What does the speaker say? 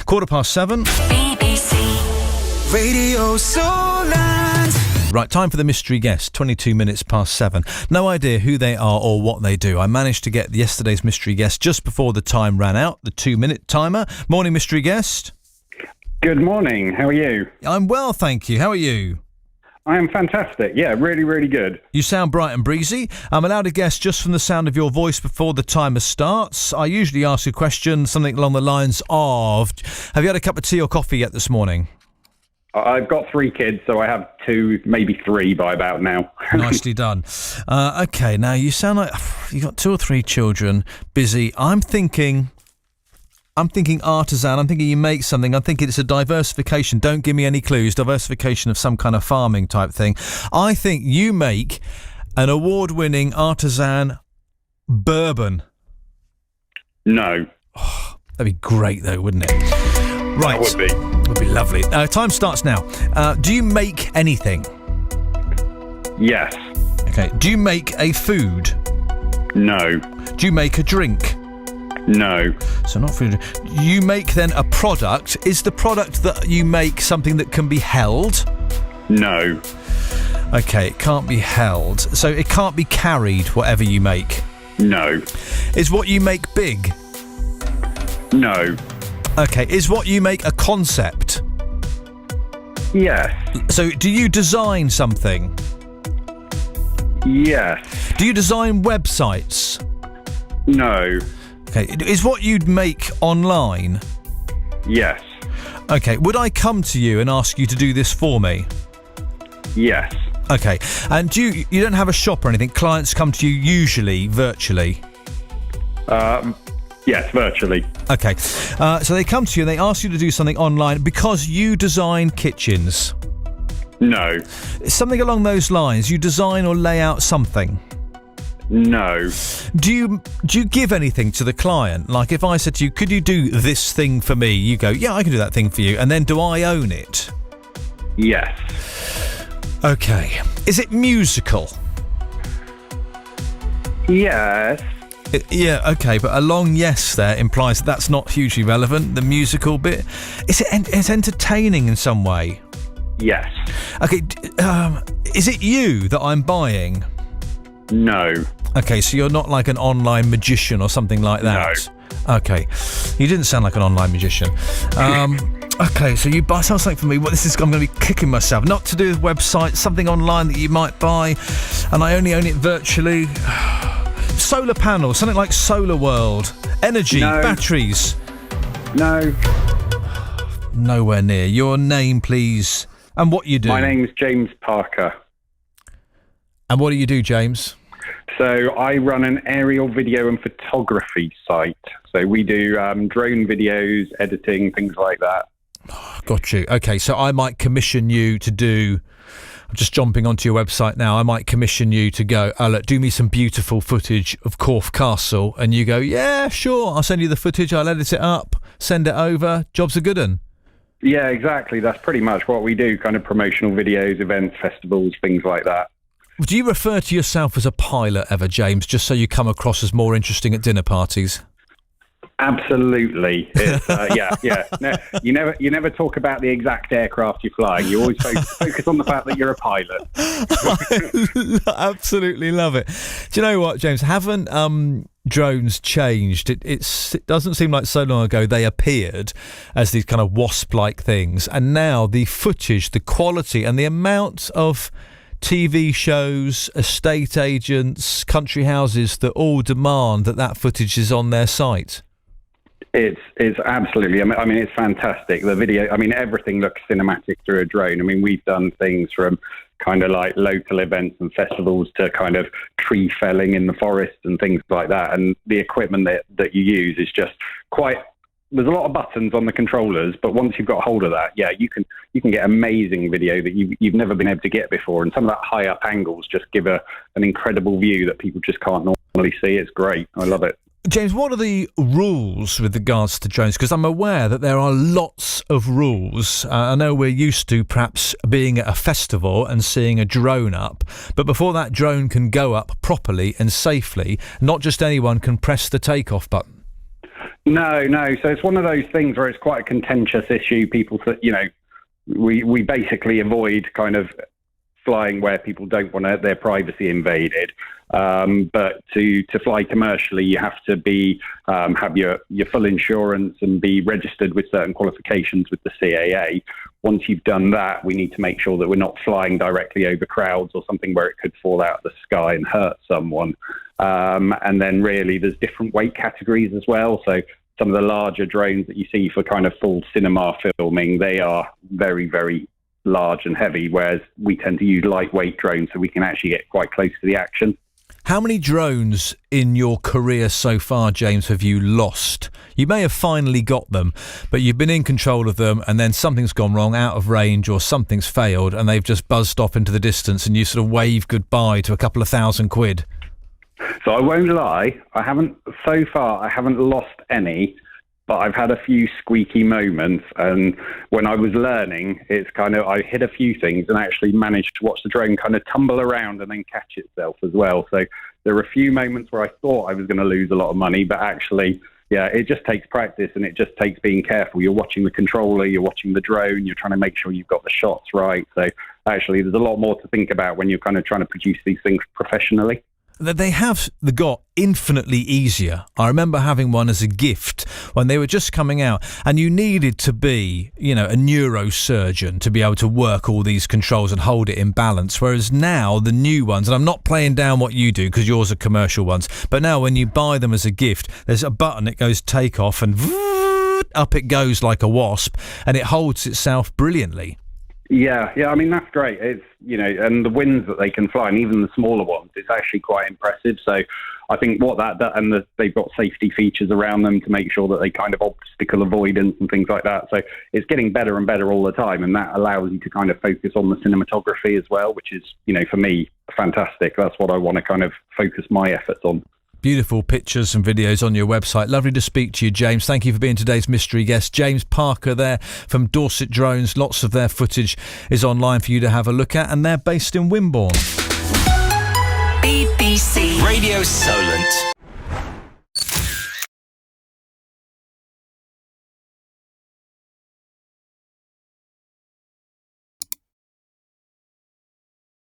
7:15. BBC Radio Solent. Right, time for the mystery guest, 7:22. No idea who they are or what they do. I managed to get yesterday's mystery guest just before the time ran out, the 2-minute timer. Morning, mystery guest. Good morning. How are you? I'm well, thank you. How are you? I am fantastic. Yeah, really, really good. You sound bright and breezy. I'm allowed to guess just from the sound of your voice before the timer starts. I usually ask a question, something along the lines of, have you had a cup of tea or coffee yet this morning? I've got 3 kids, so I have 2, maybe 3 by about now. Nicely done. Okay, now you sound like you've got 2 or 3 children, busy. I'm thinking artisan. I'm thinking you make something. I'm thinking it's a diversification. Don't give me any clues. Diversification of some kind of farming type thing. I think you make an award-winning artisan bourbon. No. Oh, that'd be great, though, wouldn't it? Right. That would be. Would be lovely. Time starts now. Do you make anything? Yes. Okay. Do you make a food? No. Do you make a drink? No. So not food. You make then a product. Is the product that you make something that can be held? No. Okay, it can't be held. So it can't be carried, whatever you make? No. Is what you make big? No. Okay, is what you make a concept? Yes. So do you design something? Yes. Do you design websites? No. Okay, is what you'd make online? Yes. Okay, would I come to you and ask you to do this for me? Yes. Okay, and you don't have a shop or anything? Clients come to you usually virtually? Yes, virtually. Okay, so they come to you and they ask you to do something online because you design kitchens? No. Something along those lines. You design or lay out something? No. Do you give anything to the client? Like if I said to you, could you do this thing for me? You go, yeah, I can do that thing for you. And then do I own it? Yes. Okay. Is it musical? Yes. Yeah, okay, but a long yes there implies that's not hugely relevant, the musical bit. It's entertaining in some way? Yes. Okay, is it you that I'm buying? No. Okay, so you're not like an online magician or something like that? No. Okay, you didn't sound like an online magician. Okay, so you buy something for me. I'm going to be kicking myself. Not to do with websites, something online that you might buy, and I only own it virtually. Solar panels, something like Solar World. Energy, no. Batteries. No. Nowhere near. Your name, please, and what you do. My name's James Parker. And what do you do, James? So I run an aerial video and photography site. So we do drone videos, editing, things like that. Got you. Okay, so I might commission you to do... I'm just jumping onto your website now. I might commission you to go, look, do me some beautiful footage of Corfe Castle. And you go, yeah, sure. I'll send you the footage. I'll edit it up, send it over. Job's a good one. Yeah, exactly. That's pretty much what we do, kind of promotional videos, events, festivals, things like that. Do you refer to yourself as a pilot ever, James, just so you come across as more interesting at dinner parties? Absolutely. It's, yeah. No, you never talk about the exact aircraft you're flying. You always focus on the fact that you're a pilot. I absolutely love it. Do you know what, James? Haven't drones changed? It doesn't seem like so long ago they appeared as these kind of wasp-like things, and now the footage, the quality, and the amount of TV shows, estate agents, country houses that all demand that footage is on their site. It's absolutely, I mean, it's fantastic. The video, I mean, everything looks cinematic through a drone. I mean, we've done things from kind of like local events and festivals to kind of tree felling in the forest and things like that. And the equipment that you use is just quite, there's a lot of buttons on the controllers, but once you've got hold of that, yeah, you can get amazing video that you've never been able to get before. And some of that high up angles just give an incredible view that people just can't normally see. It's great. I love it. James, what are the rules with regards to drones? Because I'm aware that there are lots of rules. I know we're used to perhaps being at a festival and seeing a drone up, but before that drone can go up properly and safely, not just anyone can press the takeoff button. No. So it's one of those things where it's quite a contentious issue. People, we basically avoid kind of flying where people don't want their privacy invaded. But to fly commercially, you have to be have your full insurance and be registered with certain qualifications with the CAA. Once you've done that, we need to make sure that we're not flying directly over crowds or something where it could fall out of the sky and hurt someone. And then really there's different weight categories as well. So some of the larger drones that you see for kind of full cinema filming, they are very, very large and heavy, whereas we tend to use lightweight drones so we can actually get quite close to the action. How many drones in your career so far, James, have you lost? You may have finally got them, but you've been in control of them and then something's gone wrong, out of range, or something's failed and they've just buzzed off into the distance and you sort of wave goodbye to a couple of £1,000. So I won't lie, I haven't lost any, but I've had a few squeaky moments. And when I was learning, it's kind of, I hit a few things and actually managed to watch the drone kind of tumble around and then catch itself as well. So there were a few moments where I thought I was going to lose a lot of money, but actually, yeah, it just takes practice and it just takes being careful. You're watching the controller, you're watching the drone, you're trying to make sure you've got the shots right. So actually, there's a lot more to think about when you're kind of trying to produce these things professionally. They have got infinitely easier. I remember having one as a gift when they were just coming out, and you needed to be, a neurosurgeon to be able to work all these controls and hold it in balance. Whereas now the new ones, and I'm not playing down what you do because yours are commercial ones, but now when you buy them as a gift, there's a button, it goes take off and up it goes like a wasp, and it holds itself brilliantly. Yeah. I mean, that's great. It's, and the winds that they can fly, and even the smaller ones, it's actually quite impressive. So I think they've got safety features around them to make sure that they kind of obstacle avoidance and things like that. So it's getting better and better all the time. And that allows you to kind of focus on the cinematography as well, which is, for me, fantastic. That's what I want to kind of focus my efforts on. Beautiful pictures and videos on your website. Lovely to speak to you, James. Thank you for being today's mystery guest. James Parker there from Dorset Drones. Lots of their footage is online for you to have a look at, and they're based in Wimborne. BBC Radio Solent.